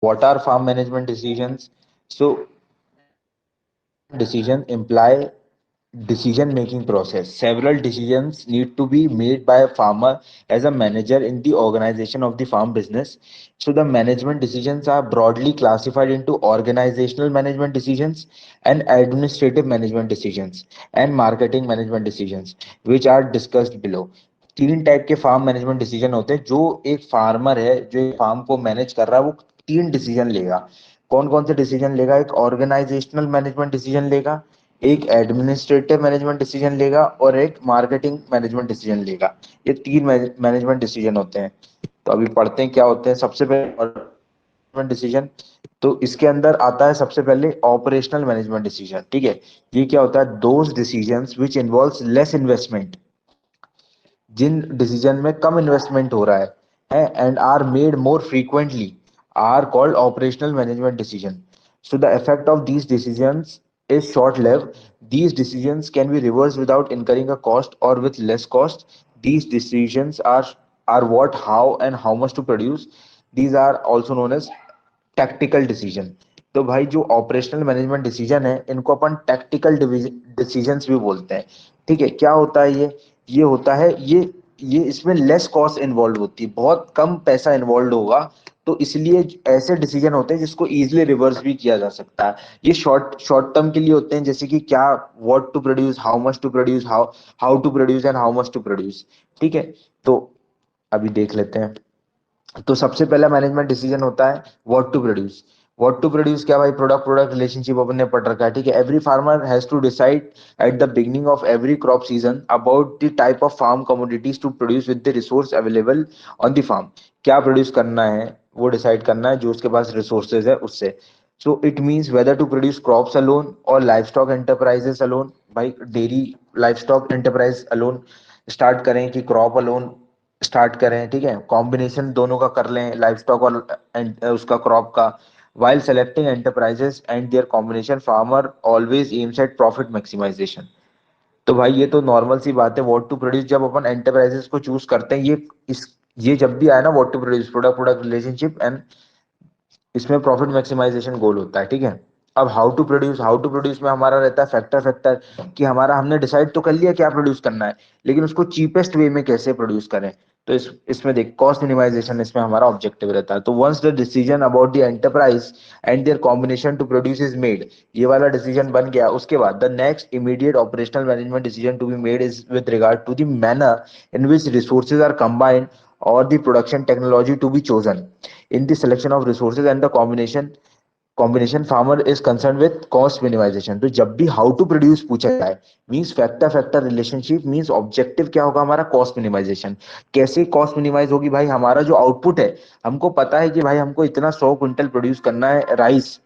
What are farm management decisions? So, management decisions imply decision making process. Several decisions need to be made by a farmer as a manager in the organization of the farm business. So, the management decisions are broadly classified into organizational management decisions and administrative management decisions and marketing management decisions, which are discussed below. तीन type के farm management decision होते हैं। जो एक farmer है जो एक farm को मैनेज कर रहा है वो तीन डिसीजन लेगा। कौन कौन से डिसीजन लेगा? एक ऑर्गेनाइजेशनल मैनेजमेंट डिसीजन लेगा, एक एडमिनिस्ट्रेटिव मैनेजमेंट डिसीजन लेगा और एक मार्केटिंग मैनेजमेंट डिसीजन लेगा। ये तीन मैनेजमेंट डिसीजन होते हैं। तो अभी पढ़ते हैं क्या होते हैं। सबसे पहले डिसीजन, तो इसके अंदर आता है सबसे पहले ऑपरेशनल मैनेजमेंट डिसीजन। ठीक है, ये क्या होता है? Those decisions which involves less investment, जिन डिसीजन में कम इन्वेस्टमेंट हो रहा है and are made more frequently are called operational management decision. So the effect of these decisions is short lived. These decisions can be reversed without incurring a cost or with less cost. These decisions are what, how, and how much to produce. These are also known as tactical decision. तो भाई जो operational management decision है इनको अपन tactical decisions भी बोलते हैं। ठीक है, क्या होता है ये होता है ये इसमें लेस कॉस्ट इन्वॉल्व होती है, बहुत कम पैसा इन्वॉल्व होगा। तो इसलिए ऐसे डिसीजन होते हैं जिसको इजीली रिवर्स भी किया जा सकता है। ये शॉर्ट शॉर्ट टर्म के लिए होते हैं, जैसे कि क्या, what to produce, how much to produce, how to produce and how much to produce. ठीक है, तो अभी देख लेते हैं। तो सबसे पहला मैनेजमेंट डिसीजन होता है what to produce. What to produce क्या भाई? प्रोडक्ट प्रोडक्ट रिलेशनशिप अपन ने पढ़ रखा है। ठीक है, every farmer has to decide at the beginning of every crop season about the type of farm commodities to produce with the resource available on the farm. क्या produce करना है वो डिसाइड करना है जो उसके पास रिसोर्सेज है उससे। So it means whether to produce crops alone और लाइफ स्टॉक एंटरप्राइजेस अलोन। भाई dairy livestock enterprise alone start करें कि क्रॉप अलोन स्टार्ट करें। ठीक है, कॉम्बिनेशन दोनों का कर लें, लाइफ स्टॉक और उसका क्रॉप का। while selecting enterprises and their combination farmer always aims at profit maximization। तो भाई ये तो नॉर्मल सी बात है। व्हाट टू प्रोड्यूस जब अपन एंटरप्राइजेस को चूज करते हैं, ये जब भी आया ना, what to produce product product relationship and इसमें प्रॉफिट मैक्सिमाइजेशन गोल होता है। ठीक है, अब हाउ टू प्रोड्यूस में हमारा रहता है फैक्टर फैक्टर, कि हमारा हमने डिसाइड तो कर लिया क्या प्रोड्यूस करना है, लेकिन उसको चीपेस्ट वे में कैसे प्रोड्यूस करें। तो इसमें देख, कॉस्ट मिनिमाइजेशन इसमें हमारा ऑब्जेक्टिव रहता है। तो once the decision about the enterprise and their combination to produce is made, ये वाला डिसीजन बन गया, उसके बाद the next immediate operational management decision to be made is with regard to the manner in which resources are combined or the production technology to be chosen in the selection of resources and the combination farmer is concerned with cost minimization। तो जब भी how to produce पूछा जाए, means factor factor relationship, means objective क्या होगा हमारा? Cost minimisation. कैसे cost minimise होगी भाई? हमारा जो आउटपुट है, हमको पता है कि भाई हमको इतना 100 क्विंटल प्रोड्यूस करना है राइस।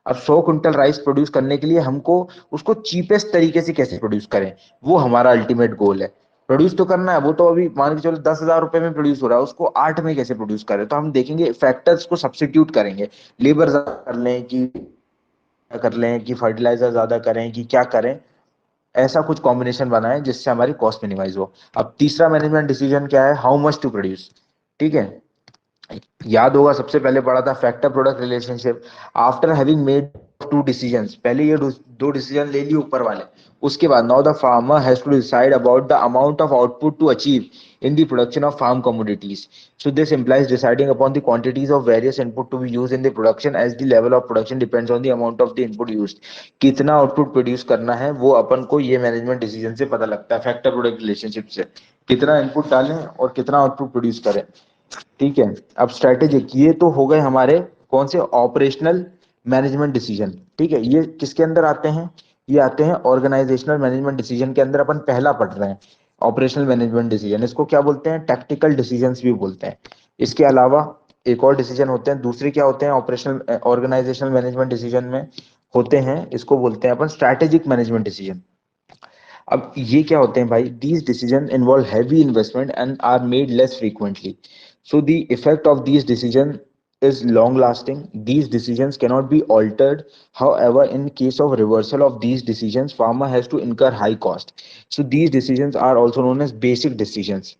अब 100 क्विंटल राइस प्रोड्यूस करने के लिए हमको उसको चीपेस्ट तरीके से कैसे प्रोड्यूस करें, वो हमारा अल्टीमेट गोल है। प्रोड्यूस तो करना है, वो तो अभी मान के चलो 10,000 रुपए में प्रोड्यूस हो रहा है, उसको 8 में कैसे प्रोड्यूस करें। तो हम देखेंगे, फैक्टर्स को सब्सिट्यूट करेंगे, लेबर ज्यादा कर लें कि फर्टिलाइजर ज्यादा करें कि क्या करें, ऐसा कुछ कॉम्बिनेशन बनाएं जिससे हमारी कॉस्ट मिनिमाइज हो। अब तीसरा मैनेजमेंट डिसीजन क्या है? How much to produce. ठीक है, याद होगा सबसे पहले पढ़ा था factor product relationship. After having made two decisions, पहले ये दो डिसीजन ले लिए ऊपर वाले, उसके बाद now the farmer has to decide about the amount of output to achieve in the production of farm commodities। So this implies deciding upon the quantities of various input to be used in the production, as the level of production depends on the amount of the input used। कितना output produce करना है वो अपन को ये management decision से पता लगता है, फैक्टर प्रोडक्ट रिलेशनशिप से। कितना इनपुट डालें और कितना आउटपुट प्रोड्यूस करें। ठीक है, अब स्ट्रेटेजिक, ये तो हो गए हमारे कौन से? Operational management decision. ठीक है, ये किसके अंदर आते हैं? ये आते हैं ऑर्गेनाइजेशनल मैनेजमेंट डिसीजन के अंदर। अपन पहला पढ़ रहे हैं ऑपरेशनल मैनेजमेंट डिसीजन। इसको क्या बोलते हैं? टैक्टिकल डिसीजंस भी बोलते हैं। इसके अलावा एक और डिसीजन होते हैं, दूसरे क्या होते हैं ऑपरेशनल ऑर्गेनाइजेशनल मैनेजमेंट डिसीजन में होते हैं, इसको बोलते हैं अपन स्ट्रैटेजिक मैनेजमेंट डिसीजन। अब ये क्या होते हैं भाई? These decision involve heavy investment and are made less frequently. So the effect of these decision is long lasting। These decisions cannot be altered, however in case of reversal of these decisions farmer has to incur high cost। So these decisions are also known as basic decisions।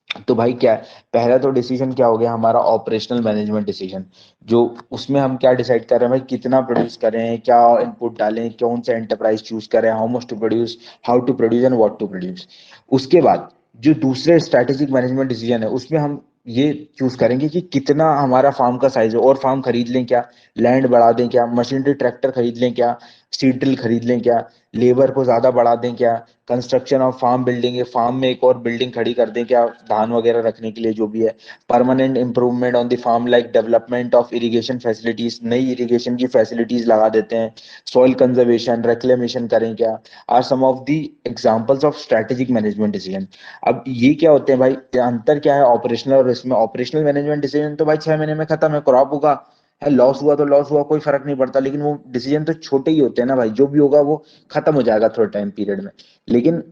तो भाई क्या है, पहला तो decision क्या हो गया हमारा ऑपरेशनल मैनेजमेंट डिसीजन, जो उसमें हम क्या डिसाइड कर रहे हैं भाई, कितना प्रोड्यूस करें, क्या इनपुट डालें, कौन सा एंटरप्राइज चूज करें, how much to produce, how to produce and what to produce. उसके बाद जो दूसरे स्ट्रैटेजिक मैनेजमेंट डिसीजन है उसमें हम ये चूज करेंगे कि कितना हमारा फार्म का साइज है, और फार्म खरीद लें क्या, लैंड बढ़ा दें क्या, मशीनरी ट्रैक्टर खरीद लें क्या, सीड ड्रिल खरीद लें क्या, लेबर को ज्यादा बढ़ा दें क्या, कंस्ट्रक्शन ऑफ फार्म बिल्डिंग है, फार्म में एक और बिल्डिंग खड़ी कर दें क्या, धान वगैरह रखने के लिए जो भी है, permanent improvement on the farm like development of irrigation facilities, नई इरिगेशन की फैसिलिटीज लगा देते हैं, सॉइल कंजर्वेशन रेक्लेमेशन करें क्या, are some of the examples of strategic management decision. अब ये क्या होते हैं भाई, ये अंतर क्या है ऑपरेशनल और इसमें, ऑपरेशनल मैनेजमेंट डिसीजन तो भाई 6 महीने में खत्म है, क्रॉप होगा है, लॉस हुआ तो लॉस हुआ, कोई फर्क नहीं पड़ता, लेकिन वो डिसीजन तो छोटे ही होते हैं ना भाई, जो भी होगा वो खत्म हो जाएगा थोड़े टाइम पीरियड में। लेकिन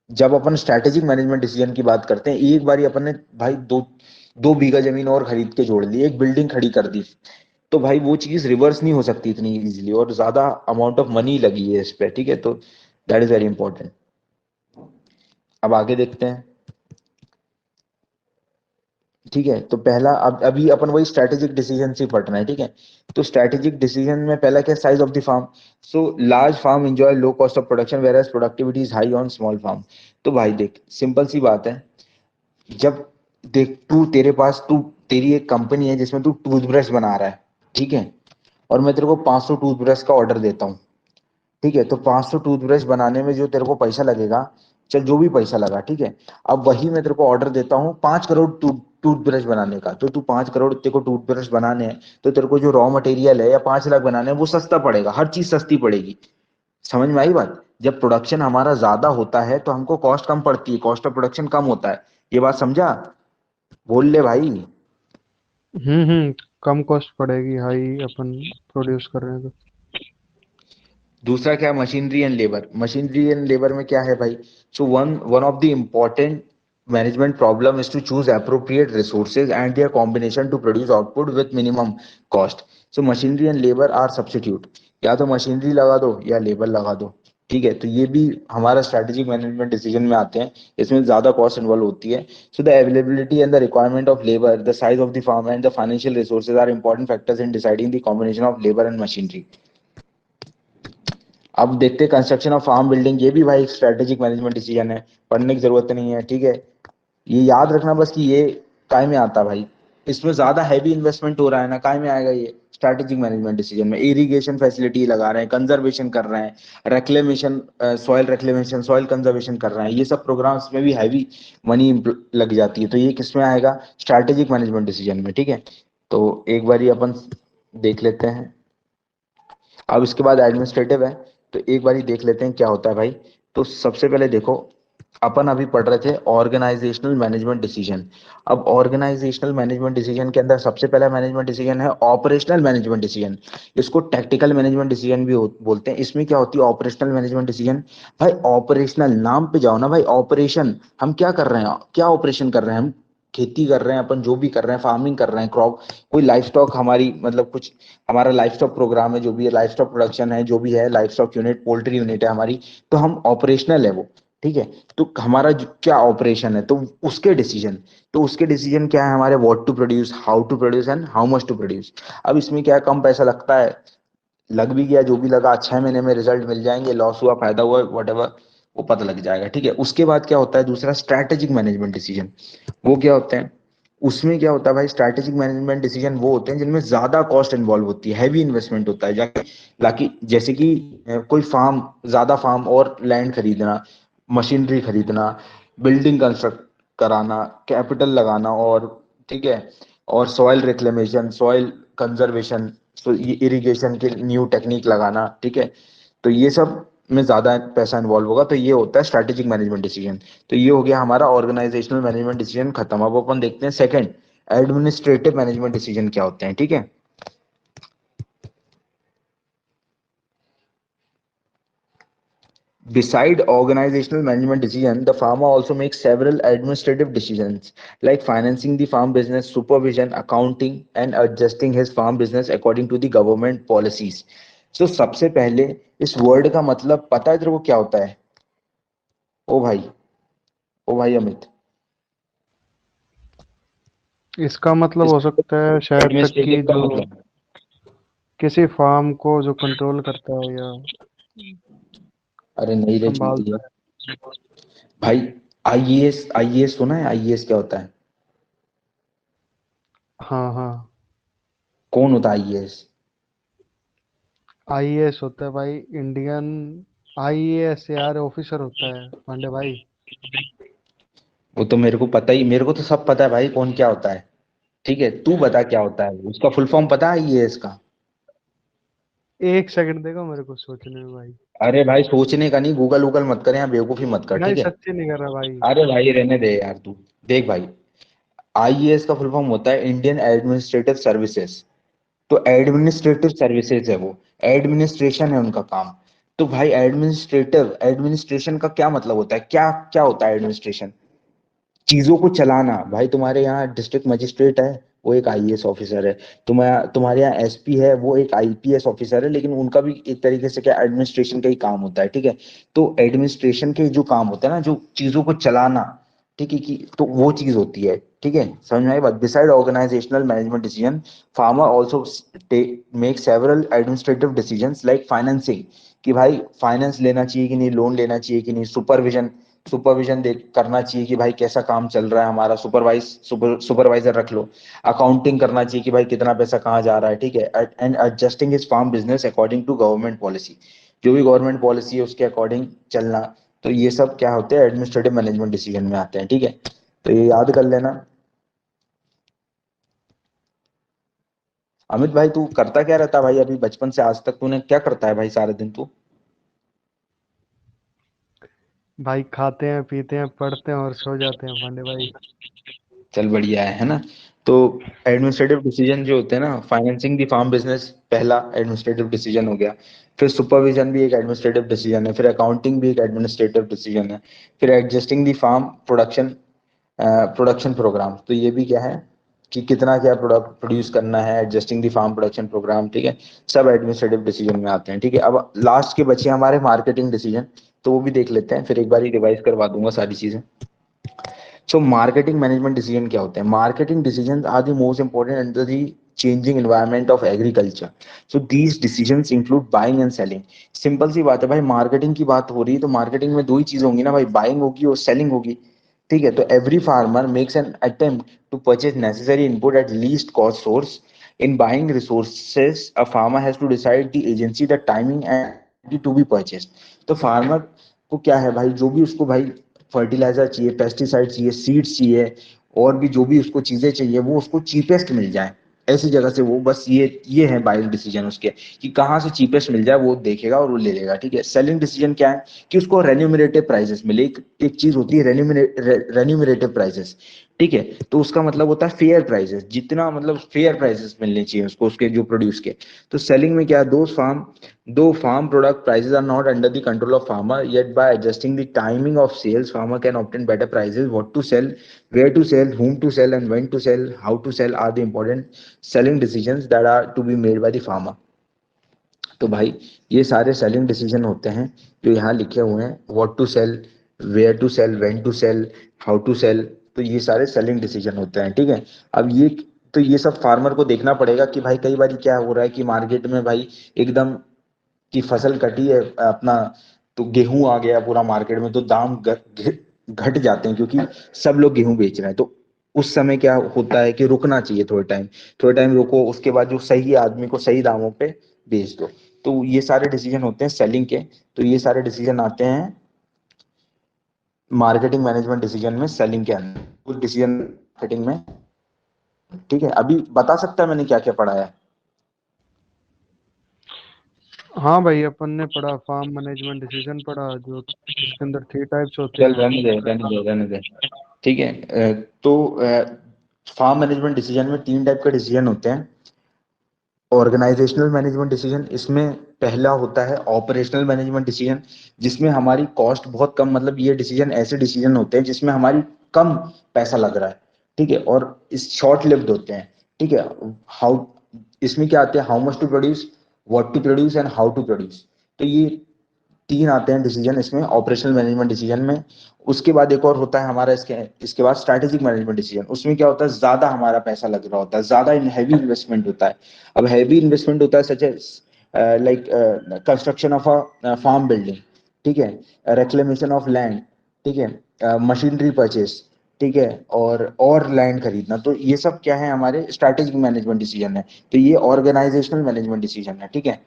जब अपन स्ट्रैटेजिक मैनेजमेंट डिसीजन की बात करते हैं, एक बार अपन ने भाई 2 बीघा जमीन और खरीद के जोड़ ली, एक बिल्डिंग खड़ी कर दी, तो भाई वो चीज रिवर्स नहीं हो सकती इतनी इजीली, और ज्यादा अमाउंट ऑफ मनी लगी है इस पे, ठीक है, तो दैट इज वेरी इंपॉर्टेंट। अब आगे देखते हैं। ठीक है, तो पहला अब अभी अपन वही स्ट्रैटेजिक डिसीजन से पढ़ना है, ठीक है। तो स्ट्रैटेजिक डिसीजन में पहला क्या, size of the farm. So large farm enjoy low cost of production whereas productivity is high on small farm. तो भाई देख, सिंपल सी बात है, जब देख तू, तेरे पास तू, तेरी एक कंपनी है जिसमें तू टूथब्रश बना रहा है, ठीक है, और मैं तेरे को 500 टूथब्रश का ऑर्डर देता हूँ, ठीक है, तो 500 टूथब्रश बनाने में जो तेरे को पैसा लगेगा, चल जो भी पैसा लगा, ठीक है, अब वही मैं तेरे को ऑर्डर देता हूँ 5 करोड़ टूथब्रश बनाने का, तो तू 5 करोड़ तेरे को टूथब्रश बनाने हैं, तो तेरे को जो रॉ मटेरियल है या 5 लाख बनाने हैं वो सस्ता पड़ेगा, हर चीज सस्ती पड़ेगी। समझ में आई बात, जब प्रोडक्शन हमारा ज्यादा होता है तो हमको कॉस्ट कम पड़ती है, कॉस्ट ऑफ प्रोडक्शन कम होता है, ये बात समझा, बोल ले भाई। हम्म। कम कॉस्ट पड़ेगी, हाई अपन प्रोड्यूस कर रहे हैं तो। दूसरा क्या, machinery and labour. Machinery and labour में क्या है भाई, so one one of the important management problem is to choose appropriate resources and their combination to produce output with minimum cost. So machinery and labour are substitute, या तो machinery लगा दो या labour लगा दो, ठीक है, तो ये भी हमारा स्ट्रेटेजिक मैनेजमेंट डिसीजन में आते हैं, इसमें ज्यादा कॉस्ट इन्वॉल्व होती है। So the availability and the requirement of labour, the size of the farm and the financial resources are important factors in deciding the combination of labour and machinery. अब देखते हैं कंस्ट्रक्शन ऑफ फार्म बिल्डिंग, ये भी भाई एक strategic management decision है, पढ़ने की जरूरत नहीं है, ठीक है, ये याद रखना बस कि ये काय में आता भाई, इसमें ज्यादा हैवी इन्वेस्टमेंट हो रहा है ना, काय में आएगा ये स्ट्रैटेजिक मैनेजमेंट डिसीजन में, इरिगेशन फैसिलिटी लगा रहे हैं, कंजर्वेशन कर रहे हैं, reclamation, soil reclamation, soil conservation कर रहे हैं, ये सब प्रोग्राम्स में भी हैवी मनी लग जाती है, तो ये किसमें आएगा, स्ट्रैटेजिक मैनेजमेंट डिसीजन में, ठीक है। तो एक बार ये अपन देख लेते हैं। अब इसके बाद एडमिनिस्ट्रेटिव है, तो एक बार ही देख लेते हैं क्या होता है भाई। तो सबसे पहले देखो, अपन अभी पढ़ रहे थे ऑर्गेनाइजेशनल मैनेजमेंट डिसीजन। अब ऑर्गेनाइजेशनल मैनेजमेंट डिसीजन के अंदर सबसे पहला मैनेजमेंट डिसीजन है ऑपरेशनल मैनेजमेंट डिसीजन। इसको टैक्टिकल मैनेजमेंट डिसीजन भी बोलते हैं। इसमें क्या होती है ऑपरेशनल मैनेजमेंट डिसीजन, भाई ऑपरेशनल नाम पे जाओ ना भाई, ऑपरेशन हम क्या कर रहे हैं, क्या ऑपरेशन कर रहे हैं हम, खेती कर रहे हैं अपन, जो भी कर रहे हैं, फार्मिंग कर रहे हैं, क्रॉप, कोई लाइफ स्टॉक हमारी मतलब कुछ, हमारा लाइफ स्टॉक प्रोग्राम है, जो भी है लाइफ स्टॉक प्रोडक्शन है, जो भी है life stock unit, poultry unit है हमारी, तो हम ऑपरेशनल है वो, ठीक है। तो हमारा क्या ऑपरेशन है, तो उसके डिसीजन, तो उसके डिसीजन क्या है हमारे, what to produce, how to produce and how much to produce. अब इसमें क्या है, कम पैसा लगता है, लग भी गया जो भी लगा, 6 महीने में रिजल्ट मिल जाएंगे, लॉस हुआ फायदा हुआ वट वो पता लग जाएगा, ठीक है। उसके बाद क्या होता है दूसरा, स्ट्रैटेजिक मैनेजमेंट डिसीजन। वो क्या होते हैं, उसमें क्या होता है भाई, स्ट्रैटेजिक मैनेजमेंट डिसीजन वो होते हैं जिनमें ज्यादा कॉस्ट इन्वॉल्व होती है, हैवी इन्वेस्टमेंट होता है, जाके लाकि जैसे कि कोई फार्म, ज्यादा फार्म और लैंड खरीदना, मशीनरी खरीदना, बिल्डिंग कंस्ट्रक्ट कराना, कैपिटल लगाना, और ठीक है, और सॉइल रिक्लेमेशन, सॉइल कंजर्वेशन, तो ये इरिगेशन के न्यू टेक्निक लगाना, ठीक है, तो ये सब में ज्यादा पैसा इन्वॉल्व होगा, तो ये होता है स्ट्रैटेजिक मैनेजमेंट डिसीजन। तो ये हो गया हमारा ऑर्गेनाइजेशनल मैनेजमेंट डिसीजन खत्म। अब अपन देखते हैं सेकंड, एडमिनिस्ट्रेटिव मैनेजमेंट डिसीजन क्या होते हैं, ठीक है। Beside organizational management decision, the farmer also makes several administrative decisions like financing the farm business, supervision, accounting, and adjusting his farm business according to the government policies. So सबसे पहले इस word का मतलब पता है तेरे को क्या होता है, ओ भाई, ओ भाई अमित, इसका मतलब हो सकता है शायद तक कि एडमिनिस्ट्रेटिव का जो मतलब। किसी फार्म को जो कंट्रोल करता है या अरे नहीं रे चूतिया, संभालता है। भाई आईएएस, आईएएस सुना है? आईएएस क्या होता है? हाँ हाँ। कौन होता है आईएएस? आईएएस होता है भाई इंडियन, आईएएस यार ऑफिसर होता है पांडे भाई। वो तो मेरे को पता ही, मेरे को तो सब पता है भाई कौन क्या होता है। ठीक है, तू बता क्या होता है, उसका फुल फॉर्म पता है आईएएस का? एक सेकंड देगा मेरे को सोचने में भाई। अरे भाई सोचने का नहीं, गूगल वूगल मत कर, यहाँ बेवकूफी मत कर, नहीं ठीक है? सच्ची नहीं कर रहा भाई। अरे भाई रहने दे यार तू। देख भाई, आईएएस का फुल फॉर्म होता है इंडियन एडमिनिस्ट्रेटिव सर्विसेज। तो एडमिनिस्ट्रेटिव सर्विसेज है वो, एडमिनिस्ट्रेशन है उनका काम। तो भाई एडमिनिस्ट्रेटिव, एडमिनिस्ट्रेशन का क्या मतलब होता है, क्या क्या होता है एडमिनिस्ट्रेशन? चीजों को चलाना। भाई तुम्हारे यहाँ डिस्ट्रिक्ट मजिस्ट्रेट है, वो एक आईएएस ऑफिसर है। तुम्हारे यहाँ एसपी है, वो एक आईपीएस ऑफिसर है, लेकिन उनका भी एक तरीके से क्या एडमिनिस्ट्रेशन का ही काम होता है, ठीक है? तो एडमिनिस्ट्रेशन के जो काम होता है ना, जो चीजों को चलाना, ठीक है, कि तो वो चीज होती है, ठीक है? समझ में आई बात? Beside organisational management decision, farmer also make several administrative decisions like financing, कि भाई फाइनेंस लेना चाहिए कि नहीं, लोन लेना चाहिए कि नहीं, सुपरविजन, सुपरविजन देख करना चाहिए कि भाई कैसा काम चल रहा है हमारा, सुपरवाइजर रख लो। अकाउंटिंग करना चाहिए कि भाई कितना पैसा कहाँ जा रहा है, ठीक है? And adjusting is farm business according to government policy, जो भी गवर्नमेंट पॉलिसी है उसके अकॉर्डिंग चलना। तो ये सब क्या होते हैं, एडमिनिस्ट्रेटिव मैनेजमेंट डिसीजन में आते हैं, ठीक है? तो ये याद कर लेना। अमित भाई तू करता क्या रहता है भाई, अभी बचपन से आज तक तूने क्या करता है भाई सारे दिन तू? भाई खाते हैं पीते हैं पढ़ते हैं और सो जाते हैं पांडे भाई। चल बढ़िया है ना? तो एडमिनिस्ट्रेटिव डिसीजन जो होते हैं ना, फाइनेंसिंग द फार्म बिजनेस पहला एडमिनिस्ट्रेटिव डिसीजन हो गया। फिर सुपरविजन भी एक एडमिनिस्ट्रेटिव डिसीजन है, फिर अकाउंटिंग भी एक एडमिनिस्ट्रेटिव डिसीजन है। फिर adjusting the farm production, production programme, तो ये भी क्या है कि कितना क्या प्रोडक्ट प्रोड्यूस करना है, adjusting the farm production programme, ठीक है? सब एडमिनिस्ट्रेटिव डिसीजन में आते हैं, ठीक है? अब लास्ट के बचे हमारे मार्केटिंग डिसीजन, तो वो भी देख लेते हैं, फिर एक बार ही रिवाइज करवा दूंगा सारी चीजें। सो मार्केटिंग मैनेजमेंट डिसीजन क्या होते हैं? Marketing decision are the most important under the changing environment of agriculture. So these decisions include buying and selling. Simple सी बात है भाई, मार्केटिंग की बात हो रही है तो मार्केटिंग में दो ही चीज होंगी ना भाई, बाइंग होगी और सेलिंग होगी, ठीक है? तो every farmer makes an attempt to purchase necessary input at least cost source. In buying resources a farmer has to decide the agency, the timing and to be purchase. तो farmer को क्या है भाई, जो भी उसको भाई फर्टिलाइजर चाहिए, पेस्टिसाइड चाहिए, सीड्स चाहिए, और भी जो भी उसको चीजें चाहिए, वो उसको चीपेस्ट मिल जाए ऐसी जगह से, वो बस ये है बाइंग डिसीजन उसके, कि कहाँ से चीपेस्ट मिल जाए वो देखेगा और वो ले लेगा, ठीक है? सेलिंग डिसीजन क्या है कि उसको रेन्यूमरेटिव प्राइसेस मिले। एक चीज होती है रेन्यूमरेटिव प्राइसेस, ठीक है? तो उसका मतलब होता है फेयर प्राइसेस, जितना मतलब फेयर प्राइसेस मिलने चाहिए उसको, उसके जो प्रोड्यूस के। तो सेलिंग में क्या है, Though farm product prices are not under the control of farmer, yet by adjusting the timing of sales, farmer can obtain better prices. What to sell, where to sell, whom to sell, and when to sell, how to sell are the important selling decisions that are to be made by the farmer. तो भाई ये सारे selling decision होते हैं जो यहाँ लिखे हुए हैं, what to sell, where to sell, when to sell, how to sell. तो ये सारे सेलिंग डिसीजन होते हैं, ठीक है? अब ये, तो ये सब फार्मर को देखना पड़ेगा कि भाई कई बार क्या हो रहा है कि मार्केट में भाई एकदम की फसल कटी है अपना, तो गेहूं आ गया पूरा मार्केट में, तो दाम घट जाते हैं क्योंकि सब लोग गेहूं बेच रहे हैं। तो उस समय क्या होता है कि रुकना चाहिए थोड़े टाइम, थोड़े टाइम रुको, उसके बाद जो सही आदमी को सही दामों पे बेच दो। तो ये सारे डिसीजन होते हैं सेलिंग के। तो ये सारे डिसीजन आते हैं मार्केटिंग मैनेजमेंट डिसीजन में, सेलिंग के अंदर कुछ डिसीजन मार्केटिंग में, ठीक है? अभी बता सकता है मैंने क्या क्या पढ़ा है? हाँ भाई अपन ने पढ़ा फार्म मैनेजमेंट डिसीजन पढ़ा जो जिसके अंदर 3 टाइप्स होते चल हैं। रहने दे रहने दे रहने दे, ठीक है? तो फार्म मैनेजमेंट डिसीजन में तीन टाइप के डिसीजन होते हैं। ऑर्गेनाइजेशनल मैनेजमेंट डिसीजन, इसमें पहला होता है ऑपरेशनल मैनेजमेंट डिसीजन, जिसमें हमारी कॉस्ट बहुत कम, मतलब ये डिसीजन ऐसे डिसीजन होते हैं जिसमें हमारी कम पैसा लग रहा है, ठीक है? और इस शॉर्ट लिव्ड होते हैं, ठीक है? हाउ, इसमें क्या आते हैं, how much to produce, what to produce and how to produce. तो ये तीन आते हैं डिसीजन इसमें, ऑपरेशनल मैनेजमेंट डिसीजन में। उसके बाद एक और होता है हमारा इसके इसके बाद स्ट्रैटेजिक मैनेजमेंट डिसीजन। उसमें क्या होता है, ज्यादा हमारा पैसा लग रहा होता है, ज्यादा हैवी इन्वेस्टमेंट होता है। अब हैवी इन्वेस्टमेंट होता है such as like construction of a farm building, ठीक है, रेक्लेमेशन ऑफ लैंड, ठीक है, मशीनरी परचेस, ठीक है, और लैंड खरीदना। तो ये सब क्या है, हमारे स्ट्रैटेजिक मैनेजमेंट डिसीजन है। तो ये ऑर्गेनाइजेशनल मैनेजमेंट डिसीजन है, ठीक है।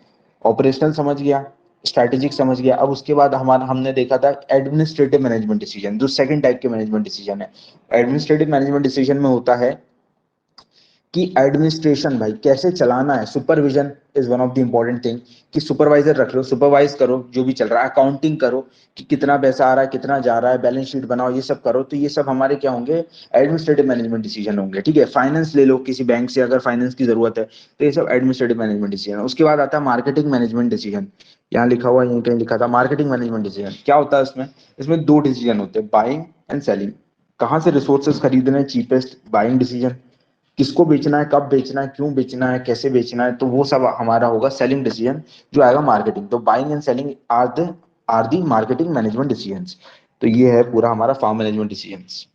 ऑपरेशनल समझ गया, स्ट्रैटेजिक समझ गया। अब उसके बाद हमारा हमने देखा था एडमिनिस्ट्रेटिव मैनेजमेंट डिसीजन, जो सेकंड टाइप के मैनेजमेंट डिसीजन है। एडमिनिस्ट्रेटिव मैनेजमेंट डिसीजन में होता है कि एडमिनिस्ट्रेशन भाई कैसे चलाना है। Supervision is one of the important thing, कि सुपरवाइजर रख लो, सुपरवाइज करो जो भी चल रहा है, अकाउंटिंग करो कि कितना पैसा आ रहा है, कितना जा रहा है, बैलेंस शीट बनाओ, ये सब करो। तो ये सब हमारे क्या होंगे, एडमिनिस्ट्रेटिव मैनेजमेंट डिसीजन होंगे, ठीक है। फाइनेंस ले लो, किसी बैंक से अगर फाइनेंस की जरूरत है, तो ये सब एडमिनिस्ट्रेटिव मैनेजमेंट डिसीजन है। उसके बाद आता है मार्केटिंग मैनेजमेंट डिसीजन। यहाँ लिखा हुआ, यहीं कहीं लिखा था मार्केटिंग मैनेजमेंट डिसीजन। क्या होता है इसमें, इसमें दो डिसीजन होते हैं, बाइंग एंड सेलिंग। कहाँ से रिसोर्सेज खरीदने, चीपेस्ट, बाइंग डिसीजन। किसको बेचना है, कब बेचना है, क्यों बेचना है, कैसे बेचना है, तो वो सब हमारा होगा सेलिंग डिसीजन, जो आएगा मार्केटिंग। तो buying and selling are the marketing management decisions. तो ये है पूरा हमारा फार्म मैनेजमेंट डिसीजंस।